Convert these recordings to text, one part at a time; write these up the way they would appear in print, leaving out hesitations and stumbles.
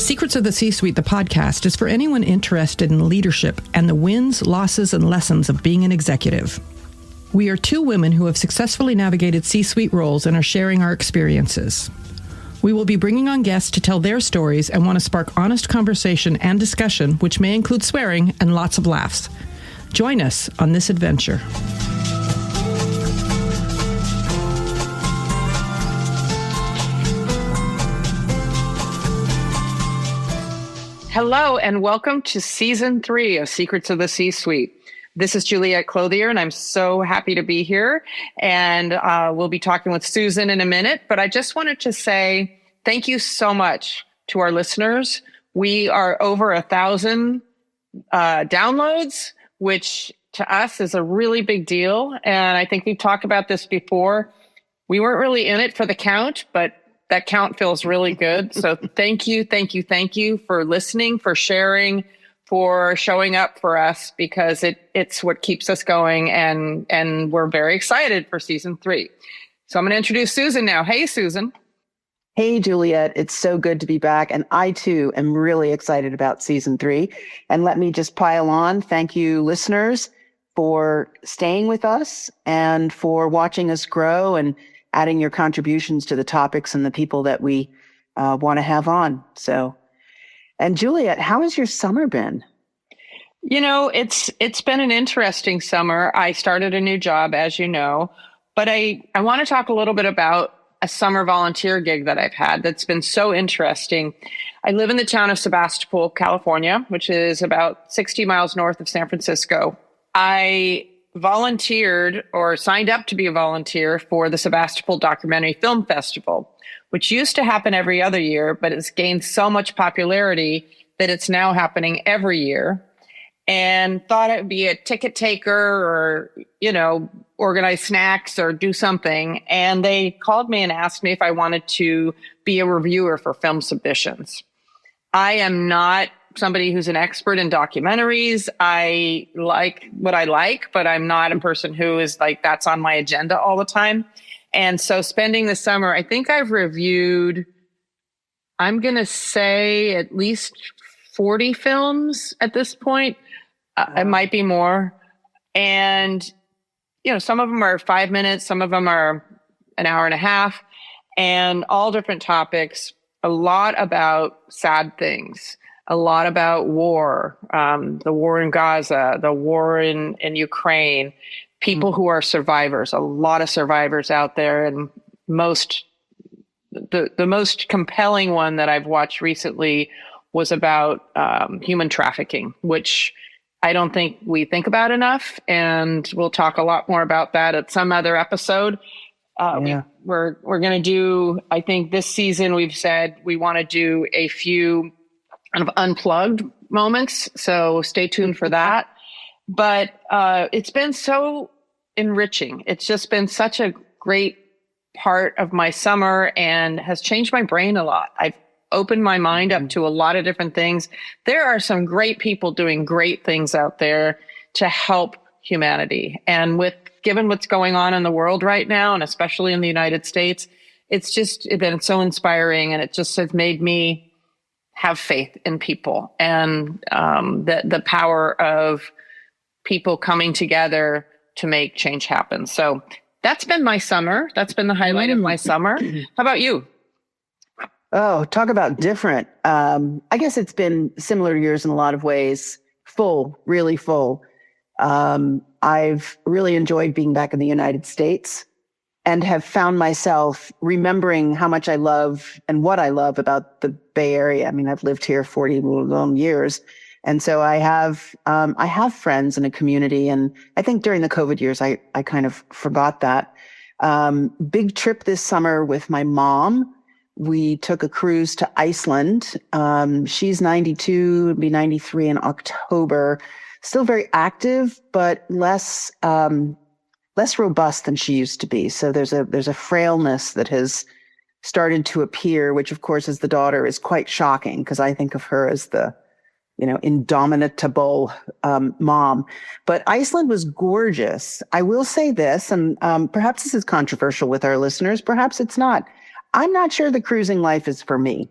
Secrets of the C-Suite, the podcast, is for anyone interested in leadership and the wins, losses, and lessons of being an executive. We are two women who have successfully navigated C-Suite roles and are sharing our experiences. We will be bringing on guests to tell their stories and want to spark honest conversation and discussion, which may include swearing and lots of laughs. Join us on this adventure. Hello, and welcome to Season 3 of Secrets of the C-Suite. This is Juliet Clothier, and I'm so happy to be here. And we'll be talking with Susan in a minute. But I just wanted to say thank you so much to our listeners. We are over 1,000 downloads, which to us is a really big deal. And I think we've talked about this before. We weren't really in it for the count, but that count feels really good. So thank you for listening, for sharing, for showing up for us, because it's what keeps us going. And we're very excited for Season 3. So I'm going to introduce Susan now. Hey, Susan. Hey, Juliet. It's so good to be back. And I, too, am really excited about Season 3. And let me just pile on. Thank you, listeners, for staying with us and for watching us grow and adding your contributions to the topics and the people that we want to have on. So, and Juliet, how has your summer been? You know, it's been an interesting summer. I started a new job, as you know, but I want to talk a little bit about a summer volunteer gig that I've had that's been so interesting. I live in the town of Sebastopol, California, which is about 60 miles north of San Francisco. I volunteered or signed up to be a volunteer for the Sebastopol Documentary Film Festival, which used to happen every other year, but it's gained so much popularity that it's now happening every year. And thought it would be a ticket taker or, organize snacks or do something. And they called me and asked me if I wanted to be a reviewer for film submissions. I am not somebody who's an expert in documentaries. I like what I like, but I'm not a person who is like, that's on my agenda all the time. And so spending the summer, I think I've reviewed, I'm going to say at least 40 films at this point. It might be more. And, some of them are 5 minutes, some of them are an hour and a half, and all different topics, a lot about sad things. A lot about war, the war in Gaza, the war in Ukraine, people who are survivors, a lot of survivors out there. And the most compelling one that I've watched recently was about human trafficking, which I don't think we think about enough. And we'll talk a lot more about that at some other episode. We're going to do, I think this season we've said we want to do a few kind of unplugged moments. So stay tuned for that. But it's been so enriching. It's just been such a great part of my summer and has changed my brain a lot. I've opened my mind up to a lot of different things. There are some great people doing great things out there to help humanity. And given what's going on in the world right now, and especially in the United States, it's been so inspiring, and it just has made me have faith in people and the power of people coming together to make change happen. So that's been my summer. That's been the highlight of my summer. How about you? Oh, talk about different. I guess it's been similar to yours in a lot of ways. Full, really full. I've really enjoyed being back in the United States and have found myself remembering how much I love and what I love about the Bay Area. I mean, I've lived here 40 long years. And so I have friends in a community. And I think during the COVID years, I kind of forgot that. Big trip this summer with my mom. We took a cruise to Iceland. She's 92, be 93 in October. Still very active, but less robust than she used to be. So there's a frailness that has started to appear, which of course, as the daughter, is quite shocking, because I think of her as the, indomitable mom. But Iceland was gorgeous. I will say this, and perhaps this is controversial with our listeners, perhaps it's not. I'm not sure the cruising life is for me.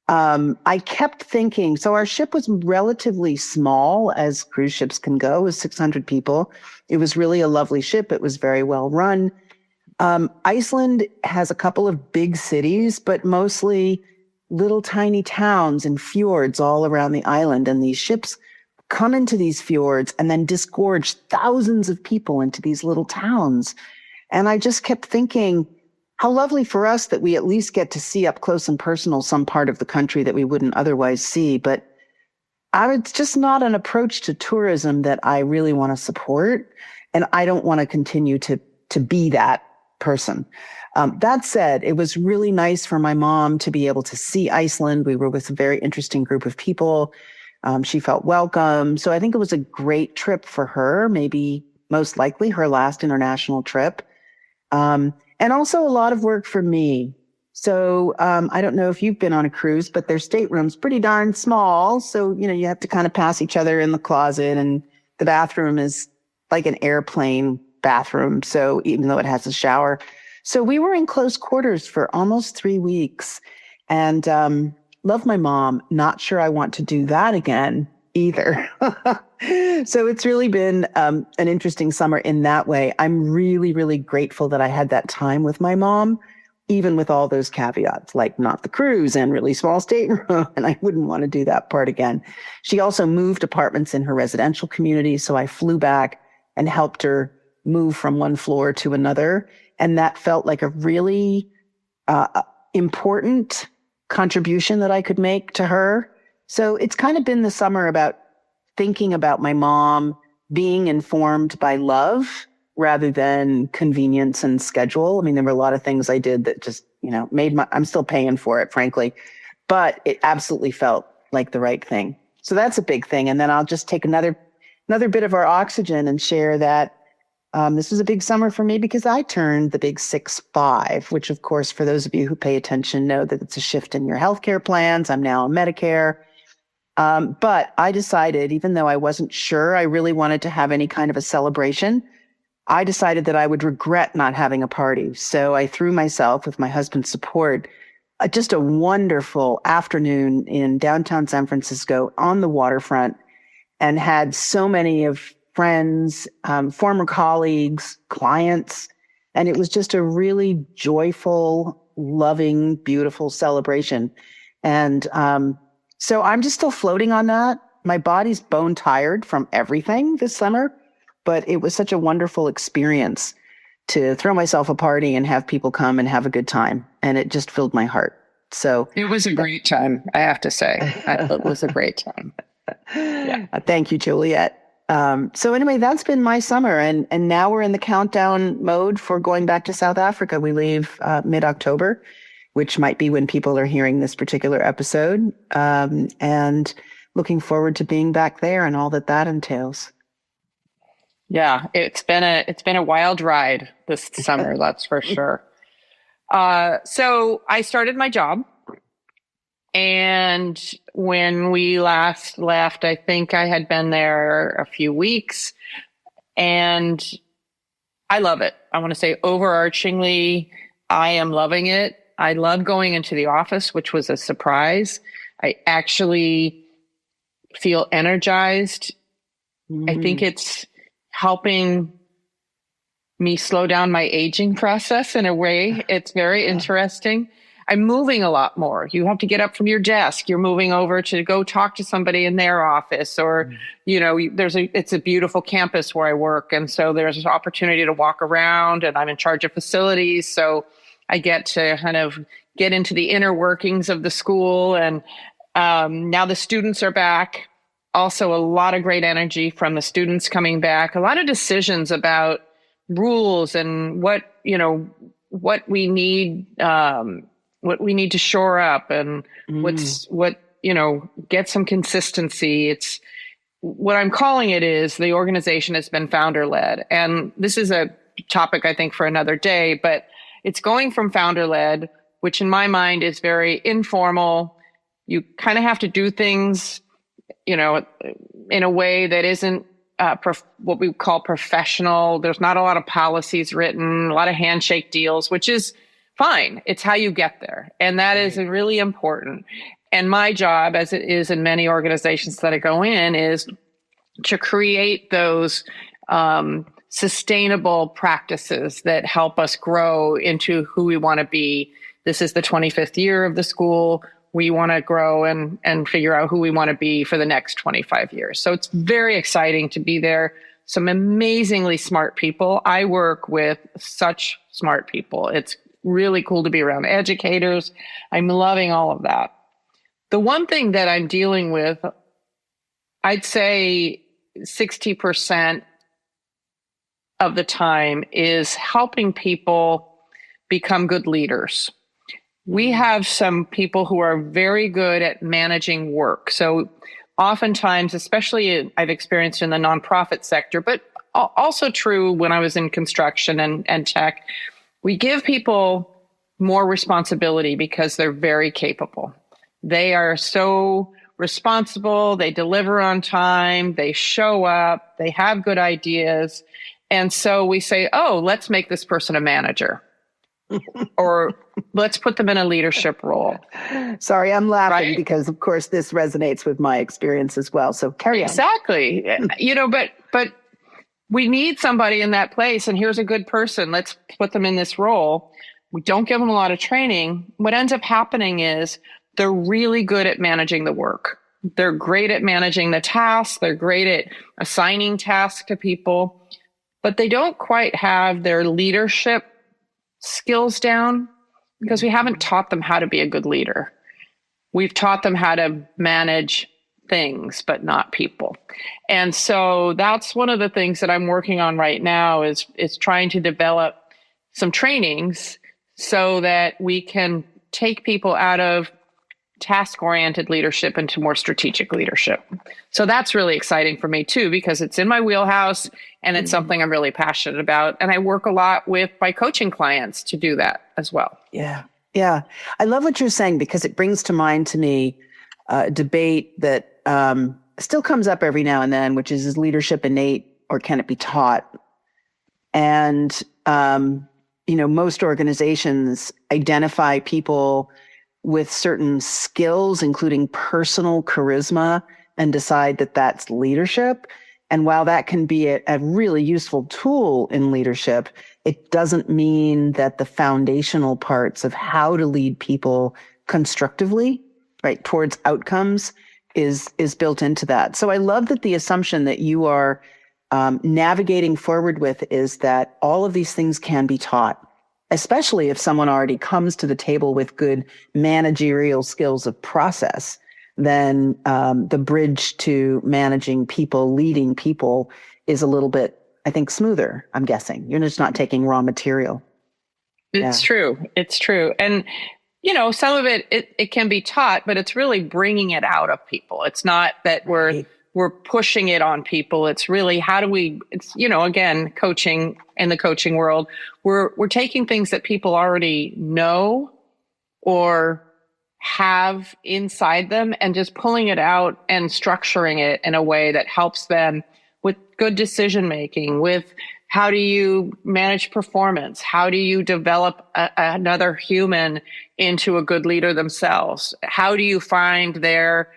I kept thinking, so our ship was relatively small as cruise ships can go, it was 600 people. It was really a lovely ship. It was very well run. Iceland has a couple of big cities, but mostly little tiny towns and fjords all around the island. And these ships come into these fjords and then disgorge thousands of people into these little towns. And I just kept thinking, how lovely for us that we at least get to see up close and personal some part of the country that we wouldn't otherwise see. But it's just not an approach to tourism that I really want to support. And I don't want to continue to be that person. That said, it was really nice for my mom to be able to see Iceland. We were with a very interesting group of people. She felt welcome. So I think it was a great trip for her, maybe most likely her last international trip. And also a lot of work for me. So I don't know if you've been on a cruise, but their stateroom's pretty darn small. So, you have to kind of pass each other in the closet, and the bathroom is like an airplane bathroom. So even though it has a shower. So we were in close quarters for almost 3 weeks, and love my mom. Not sure I want to do that again either. So it's really been an interesting summer in that way. I'm really, really grateful that I had that time with my mom, even with all those caveats, like not the cruise and really small stateroom. And I wouldn't want to do that part again. She also moved apartments in her residential community. So I flew back and helped her move from one floor to another. And that felt like a really important contribution that I could make to her. So it's kind of been the summer about thinking about my mom, being informed by love rather than convenience and schedule. I mean, there were a lot of things I did that just, I'm still paying for it, frankly, but it absolutely felt like the right thing. So that's a big thing. And then I'll just take another bit of our oxygen and share that this was a big summer for me because I turned the big 6-5, which of course, for those of you who pay attention, know that it's a shift in your healthcare plans. I'm now on Medicare. But I decided, even though I wasn't sure I really wanted to have any kind of a celebration, I decided that I would regret not having a party. So I threw myself, with my husband's support, just a wonderful afternoon in downtown San Francisco on the waterfront, and had so many of friends, former colleagues, clients. And it was just a really joyful, loving, beautiful celebration. And so I'm just still floating on that. My body's bone tired from everything this summer, but it was such a wonderful experience to throw myself a party and have people come and have a good time. And it just filled my heart. So it was a great time, I have to say. It was a great time. Yeah. Thank you, Juliet. So anyway, that's been my summer. And now we're in the countdown mode for going back to South Africa. We leave mid-October, which might be when people are hearing this particular episode. And looking forward to being back there and all that entails. Yeah, it's been a wild ride this summer, that's for sure. So I started my job, and when we last left, I think I had been there a few weeks, and I love it. I want to say overarchingly, I am loving it. I love going into the office, which was a surprise. I actually feel energized. I think it's helping me slow down my aging process in a way. It's very interesting. I'm moving a lot more. You have to get up from your desk. You're moving over to go talk to somebody in their office, or, it's a beautiful campus where I work. And so there's an opportunity to walk around, and I'm in charge of facilities. So I get to kind of get into the inner workings of the school. And now the students are back. Also, a lot of great energy from the students coming back, a lot of decisions about rules and what we need to shore up, and get some consistency. It's what I'm calling it is the organization has been founder led. And this is a topic, I think, for another day, but it's going from founder led, which in my mind is very informal. You kind of have to do things in a way that isn't what we call professional. There's not a lot of policies written, a lot of handshake deals, which is fine. It's how you get there. And that is really important. And my job, as it is in many organizations that I go in, is to create those sustainable practices that help us grow into who we want to be. This is the 25th year of the school. We want to grow and figure out who we want to be for the next 25 years. So it's very exciting to be there. Some amazingly smart people. I work with such smart people. It's really cool to be around educators. I'm loving all of that. The one thing that I'm dealing with, I'd say 60% of the time, is helping people become good leaders. We have some people who are very good at managing work. So oftentimes, especially I've experienced in the nonprofit sector, but also true when I was in construction and tech, we give people more responsibility because they're very capable. They are so responsible, they deliver on time, they show up, they have good ideas. And so we say, oh, let's make this person a manager. Or let's put them in a leadership role. Sorry, I'm laughing because, of course, this resonates with my experience as well. So carry on. Exactly. But we need somebody in that place. And here's a good person. Let's put them in this role. We don't give them a lot of training. What ends up happening is they're really good at managing the work. They're great at managing the tasks. They're great at assigning tasks to people, but they don't quite have their leadership skills down because we haven't taught them how to be a good leader. We've taught them how to manage things, but not people. And so that's one of the things that I'm working on right now is trying to develop some trainings so that we can take people out of task-oriented leadership into more strategic leadership. So that's really exciting for me too, because it's in my wheelhouse and it's something I'm really passionate about. And I work a lot with my coaching clients to do that as well. Yeah. Yeah. I love what you're saying because it brings to mind to me a debate that still comes up every now and then, which is leadership innate or can it be taught? And, most organizations identify people with certain skills, including personal charisma, and decide that that's leadership. And while that can be a really useful tool in leadership, it doesn't mean that the foundational parts of how to lead people constructively, right, towards outcomes is built into that. So I love that the assumption that you are navigating forward with is that all of these things can be taught, especially if someone already comes to the table with good managerial skills of process. Then the bridge to managing people, leading people is a little bit, I think, smoother, I'm guessing. You're just not taking raw material. It's true. It's true. And, some of it can be taught, but it's really bringing it out of people. It's not that we're pushing it on people. It's really again, coaching in the coaching world, we're taking things that people already know or have inside them and just pulling it out and structuring it in a way that helps them with good decision making, with how do you manage performance? How do you develop another human into a good leader themselves? How do you find their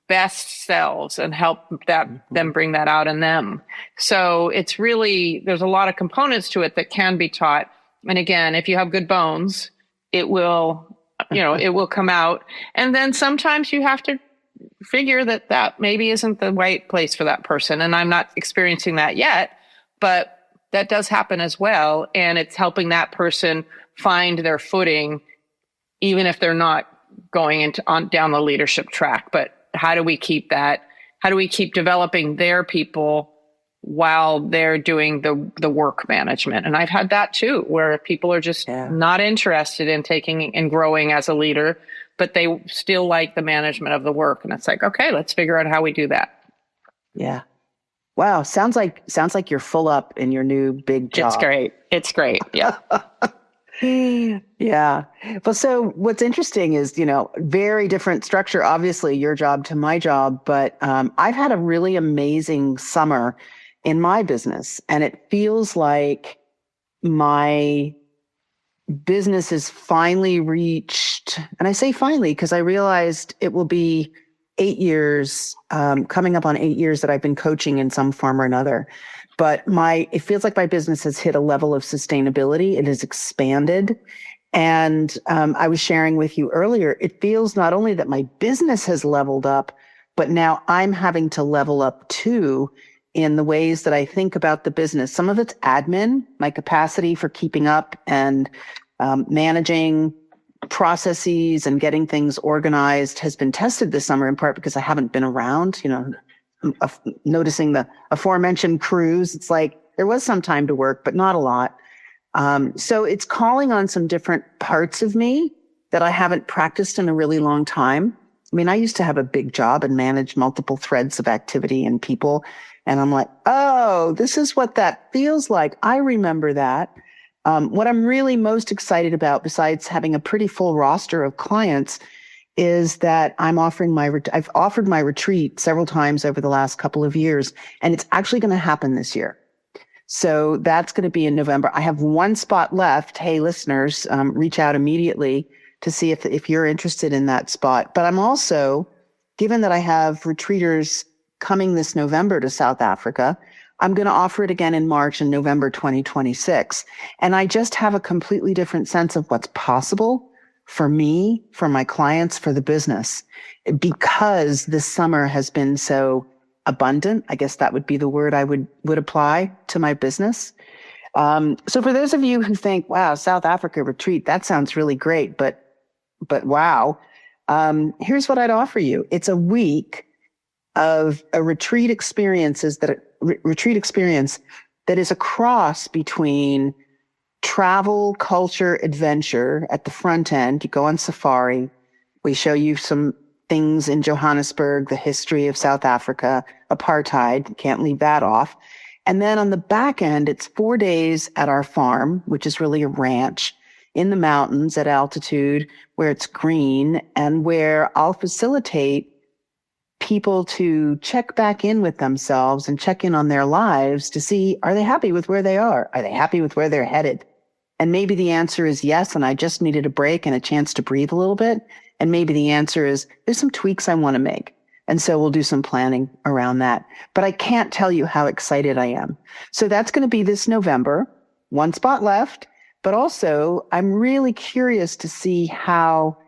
best selves and help them bring that out in them? So it's really, there's a lot of components to it that can be taught. And again, if you have good bones, it will come out. And then sometimes you have to figure that maybe isn't the right place for that person. And I'm not experiencing that yet, but that does happen as well. And it's helping that person find their footing, even if they're not going down the leadership track. But how do we keep that? How do we keep developing their people while they're doing the work management? And I've had that too, where people are just not interested in taking and growing as a leader, but they still like the management of the work. And it's like, okay, let's figure out how we do that. Yeah. Wow. Sounds like you're full up in your new big job. It's great. Yeah. Yeah. Well, so what's interesting is, very different structure, obviously your job to my job, but I've had a really amazing summer in my business, and it feels like my business has finally reached, and I say finally because I realized it will be 8 years, coming up on 8 years that I've been coaching in some form or another. But it feels like my business has hit a level of sustainability. It has expanded. And I was sharing with you earlier, it feels not only that my business has leveled up, but now I'm having to level up too in the ways that I think about the business. Some of it's admin, my capacity for keeping up and managing processes and getting things organized has been tested this summer, in part because I haven't been around, noticing the aforementioned cruise. It's like there was some time to work, but not a lot. So it's calling on some different parts of me that I haven't practiced in a really long time. I mean, I used to have a big job and manage multiple threads of activity and people. And I'm like, oh, this is what that feels like. I remember that. What I'm really most excited about, besides having a pretty full roster of clients, is that I've offered my retreat several times over the last couple of years, and it's actually going to happen this year. So that's going to be in November. I have one spot left. Hey, listeners, reach out immediately to see if you're interested in that spot. But I'm also, given that I have retreaters coming this November to South Africa, I'm going to offer it again in March and November 2026. And I just have a completely different sense of what's possible for me, for my clients, for the business, because this summer has been so abundant. I guess that would be the word I would apply to my business. So for those of you who think, wow, South Africa retreat, that sounds really great, but wow, here's what I'd offer you. It's a week of a retreat experience that is a cross between travel, culture, adventure at the front end. You go on safari. We show you some things in Johannesburg, the history of South Africa, apartheid, can't leave that off. And then on the back end, it's 4 days at our farm, which is really a ranch in the mountains at altitude where it's green and where I'll facilitate people to check back in with themselves and check in on their lives to see, are they happy with where they are? Are they happy with where they're headed? And maybe the answer is yes, and I just needed a break and a chance to breathe a little bit. And maybe the answer is there's some tweaks I want to make. And so we'll do some planning around that. But I can't tell you how excited I am. So that's going to be this November, one spot left. But also, I'm really curious to see how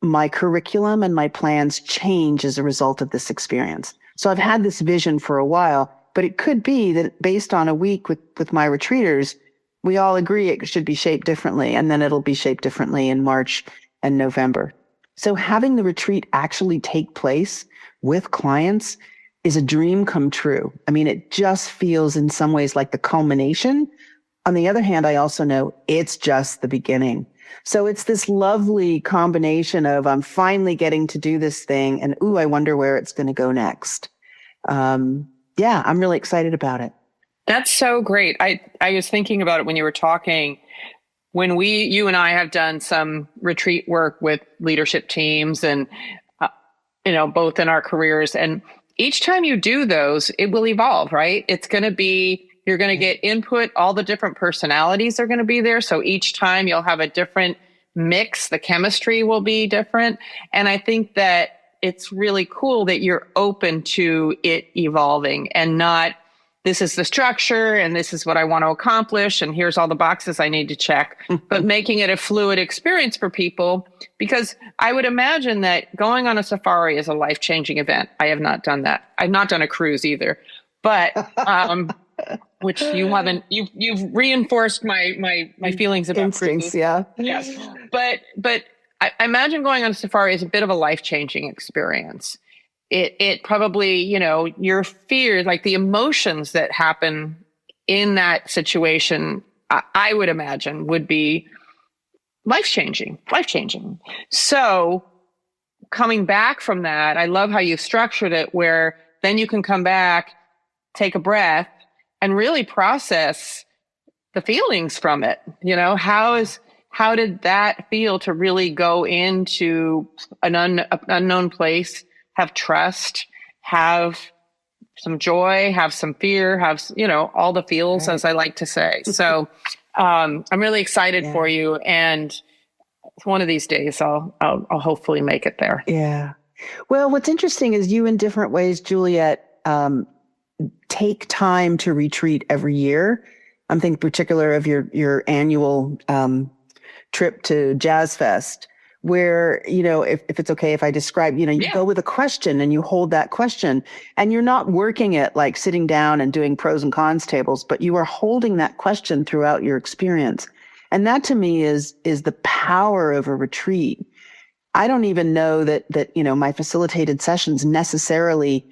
my curriculum and my plans change as a result of this experience. So I've had this vision for a while, but it could be that based on a week with my retreaters, we all agree it should be shaped differently, and then it'll be shaped differently in March and November. So having the retreat actually take place with clients is a dream come true. I mean, it just feels in some ways like the culmination. On the other hand, I also know it's just the beginning. So it's this lovely combination of I'm finally getting to do this thing and, ooh, I wonder where it's going to go next. Yeah, I'm really excited about it. That's so great. I was thinking about it when you were talking. When you and I have done some retreat work with leadership teams and, both in our careers. And each time you do those, it will evolve, right? You're going to get input. All the different personalities are going to be there. So each time you'll have a different mix. The chemistry will be different. And I think that it's really cool that you're open to it evolving and not, this is the structure and this is what I want to accomplish and here's all the boxes I need to check, but making it a fluid experience for people, because I would imagine that going on a safari is a life-changing event. I have not done that. I've not done a cruise either, but which you haven't, you've reinforced my feelings about instincts, cruises. Yeah. Yes. But I imagine going on a safari is a bit of a life-changing experience. It probably, your fears, like the emotions that happen in that situation, I would imagine would be life-changing. So coming back from that, I love how you structured it where then you can come back, take a breath and really process the feelings from it. How did that feel to really go into an unknown place, have trust, have some joy, have some fear, have, all the feels, right, as I like to say. So I'm really excited Yeah. for you, and one of these days I'll hopefully make it there. Yeah. Well, what's interesting is you, in different ways, Juliet, take time to retreat every year. I'm thinking particular of your annual trip to Jazz Fest, where, if it's okay if I describe, you Yeah. go with a question and you hold that question, and you're not working it like sitting down and doing pros and cons tables, but you are holding that question throughout your experience. And that to me is the power of a retreat. I don't even know that my facilitated sessions necessarily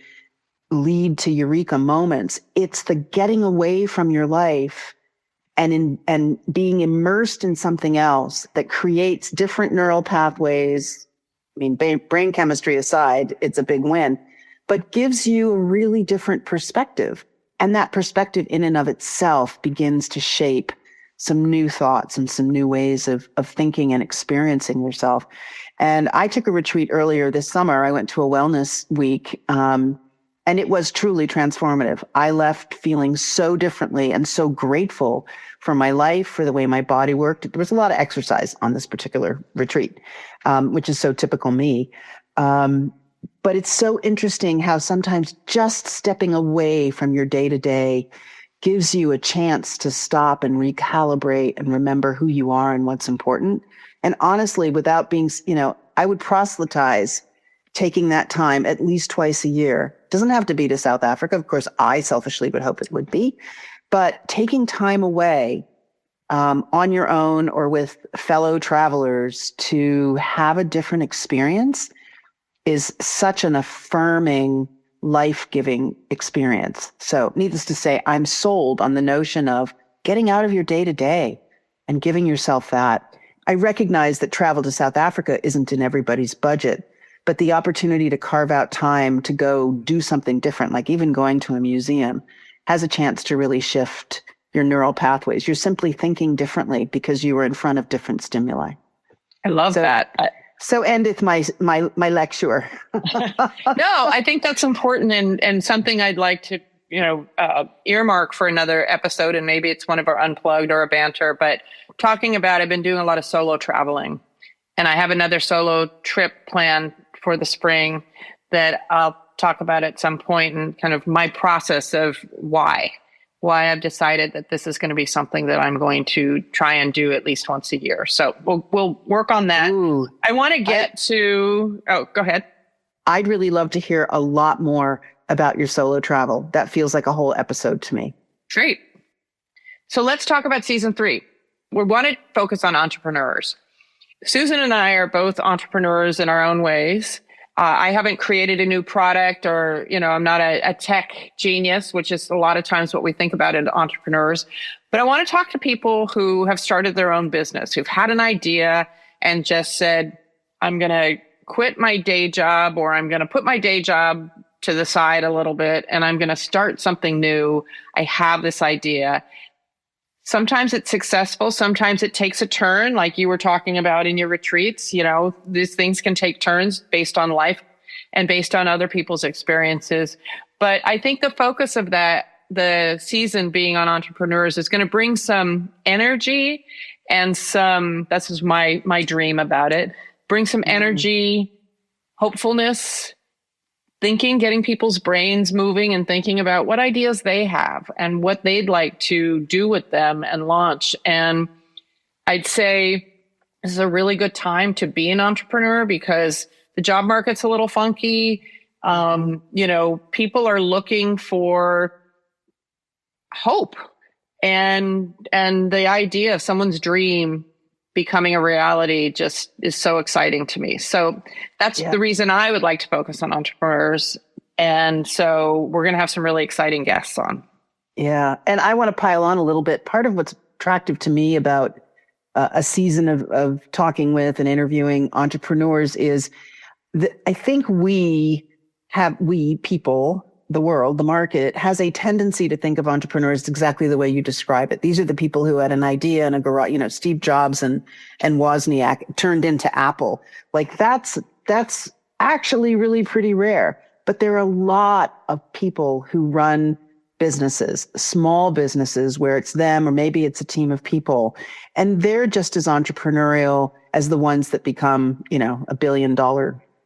lead to eureka moments. It's the getting away from your life and being immersed in something else that creates different neural pathways. I mean, brain chemistry aside, it's a big win, but gives you a really different perspective. And that perspective in and of itself begins to shape some new thoughts and some new ways of thinking and experiencing yourself. And I took a retreat earlier this summer. I went to a wellness week, and it was truly transformative. I left feeling so differently and so grateful for my life, for the way my body worked. There was a lot of exercise on this particular retreat, which is so typical me. But it's so interesting how sometimes just stepping away from your day to day gives you a chance to stop and recalibrate and remember who you are and what's important. And honestly, without being, I would proselytize taking that time at least twice a year. It doesn't have to be to South Africa. Of course, I selfishly would hope it would be, but taking time away on your own or with fellow travelers to have a different experience is such an affirming, life-giving experience. So needless to say, I'm sold on the notion of getting out of your day-to-day and giving yourself that. I recognize that travel to South Africa isn't in everybody's budget, but the opportunity to carve out time to go do something different, like even going to a museum, has a chance to really shift your neural pathways. You're simply thinking differently because you were in front of different stimuli. I love that. So endeth my lecture. No, I think that's important and something I'd like to, earmark for another episode. And maybe it's one of our unplugged or a banter, but talking about, I've been doing a lot of solo traveling, and I have another solo trip planned for the spring that I'll talk about at some point, and kind of my process of why I've decided that this is going to be something that I'm going to try and do at least once a year. So we'll work on that. Ooh, I want to get to, go ahead. I'd really love to hear a lot more about your solo travel. That feels like a whole episode to me. Great. So let's talk about season 3. We want to focus on entrepreneurs. Susan and I are both entrepreneurs in our own ways. I haven't created a new product, or, I'm not a tech genius, which is a lot of times what we think about in entrepreneurs. But I want to talk to people who have started their own business, who've had an idea and just said, I'm going to quit my day job, or I'm going to put my day job to the side a little bit, and I'm going to start something new. I have this idea. Sometimes it's successful. Sometimes it takes a turn, like you were talking about in your retreats. These things can take turns based on life and based on other people's experiences. But I think the focus of the season being on entrepreneurs, is going to bring some energy and this is my dream about it, bring some energy, hopefulness, thinking, getting people's brains moving and thinking about what ideas they have and what they'd like to do with them and launch. And I'd say this is a really good time to be an entrepreneur because the job market's a little funky. People are looking for hope and the idea of someone's dream becoming a reality just is so exciting to me. So that's the reason I would like to focus on entrepreneurs. And so we're going to have some really exciting guests on. Yeah. And I want to pile on a little bit. Part of what's attractive to me about a season of talking with and interviewing entrepreneurs is that I think we people, the world, the market, has a tendency to think of entrepreneurs exactly the way you describe it. These are the people who had an idea in a garage, Steve Jobs and Wozniak turned into Apple. Like that's actually really pretty rare. But there are a lot of people who run businesses, small businesses where it's them or maybe it's a team of people. And they're just as entrepreneurial as the ones that become, $1 billion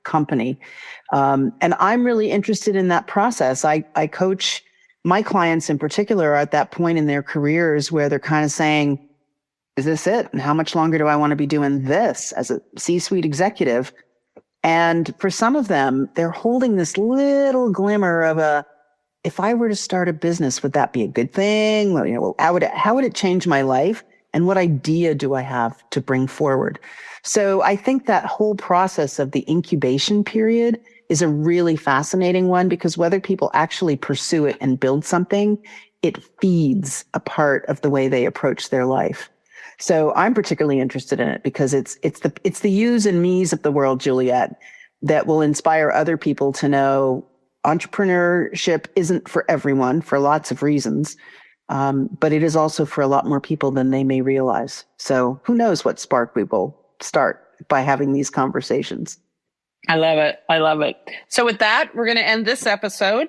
company. And I'm really interested in that process. I coach my clients in particular at that point in their careers where they're kind of saying, is this it? And how much longer do I want to be doing this as a C-suite executive? And for some of them, they're holding this little glimmer of if I were to start a business, would that be a good thing? Well, how would it change my life? And what idea do I have to bring forward? So I think that whole process of the incubation period is a really fascinating one, because whether people actually pursue it and build something, it feeds a part of the way they approach their life. So I'm particularly interested in it because it's the yous and me's of the world, Juliet, that will inspire other people to know entrepreneurship isn't for everyone for lots of reasons, but it is also for a lot more people than they may realize. So who knows what spark we will start by having these conversations. I love it. I love it. So with that, we're going to end this episode.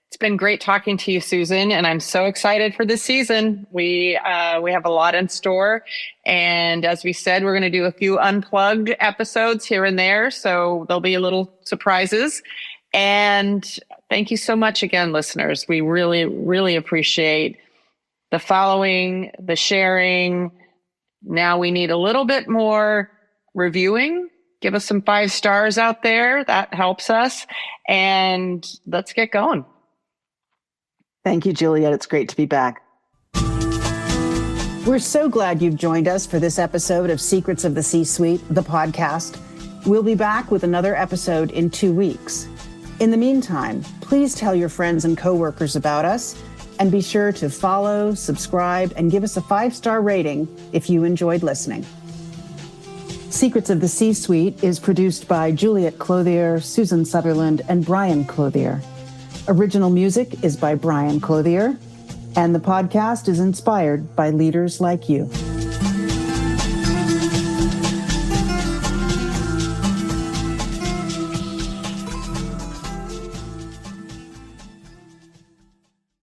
It's been great talking to you, Susan, and I'm so excited for this season. We have a lot in store. And as we said, we're going to do a few unplugged episodes here and there. So there'll be little surprises. And thank you so much again, listeners. We really, really appreciate the following, the sharing. Now we need a little bit more reviewing. Give us some 5 stars out there. That helps us. And let's get going. Thank you, Juliet. It's great to be back. We're so glad you've joined us for this episode of Secrets of the C-Suite, the podcast. We'll be back with another episode in 2 weeks. In the meantime, please tell your friends and coworkers about us, and be sure to follow, subscribe, and give us a 5-star rating if you enjoyed listening. Secrets of the C-Suite is produced by Juliet Clothier, Susan Sutherland, and Brian Clothier. Original music is by Brian Clothier, and the podcast is inspired by leaders like you.